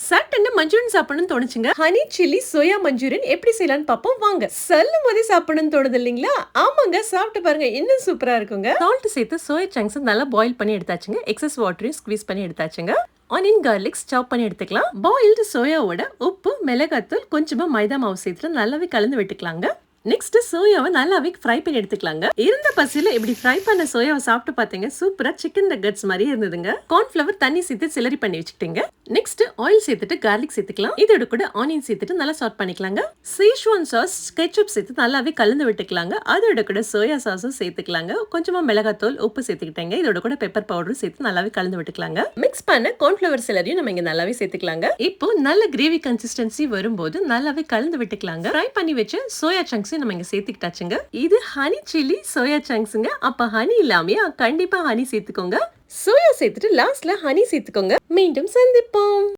சட்டுன்னு மஞ்சூரியன் சாப்பிடணும்னு தோணுச்சுங்க. Honey chilli soya Manchurian எப்படி செய்யலாம்னு பாப்போம் வாங்க. சொல்லும் போதே சாப்பிடணும்னு தோணுது இல்லைங்களா? ஆமாங்க, சாப்பிட்டு பாருங்க, இன்னும் சூப்பரா இருக்குங்க. சால்ட் சேர்த்து சோயா சங்க்ஸ் நல்லா பாயில் பண்ணி எடுத்தாச்சுங்க. எக்ஸஸ் வாட்டரையும் ஸ்குவீஸ் பண்ணி எடுத்தாச்சுங்க. ஆனியன் கார்லிக்ஸ் சாப் பண்ணி எடுத்துக்கலாம். பாயில்டு சோயாவோட உப்பு, மிளகாத்தூள், கொஞ்சமா மைதா மாவு சேர்த்து நல்லாவே கலந்து விட்டுக்கலாங்க. நெக்ஸ்ட் சோயாவை நல்லாவே ஃப்ரை பண்ணி எடுத்துக்கலாங்க. இருந்த பசியில இப்படி ஃப்ரை பண்ண சோயாவை சாப்பிட்டு பாத்தீங்க, சூப்பரா சிக்கன் நகட்ஸ் மாதிரி இருந்ததுங்க. கார்ன்ஃபிளவர் தண்ணி சேர்த்து சிலரி பண்ணி வச்சுக்கிட்டீங்க. நெக்ஸ்ட் ஆயில் சேர்த்துட்டு கார்லிக் சேர்த்துக்கலாம். இதோட கூட ஆனியன் சேர்த்துட்டு நல்லா சாட் பண்ணிக்கலாங்க. சீஷ்வான் சாஸ், கெச்சப் சேர்த்து நல்லாவே கலந்து விட்டுக்கலாங்க. அதோட கூட சோயா சாஸும் சேர்த்துக்கலாங்க. கொஞ்சமா மிளகாத்தூள், உப்பு சேர்த்துக்கிட்டேங்க. இதோட கூட பெப்பர் பவுடரும் சேர்த்து நல்லாவே கலந்து விட்டுக்கலாங்க. மிக்ஸ் பண்ண கார்ன்ஃபிளவர் சிலரியும் நம்ம இங்க நல்லாவே சேர்த்துக்கலாங்க. இப்போ நல்ல கிரேவி கன்சிஸ்டன்சி வரும்போது நல்லாவே கலந்து விட்டுக்கலாங்க. ஃப்ரை பண்ணி வச்சு சோயா சங்க்ஸ் நம்ம இங்க சேர்த்துக்கிட்டாச்சுங்க. இது ஹனி சில்லி சோயா சங்க்ஸ்ங்க. அப்ப ஹனி இல்லாமயே கண்டிப்பா ஹனி சேர்த்துக்கோங்க. சோயா சேர்த்துட்டு லாஸ்ட்ல ஹனி சேர்த்துக்கோங்க. மீண்டும் சந்திப்போம்.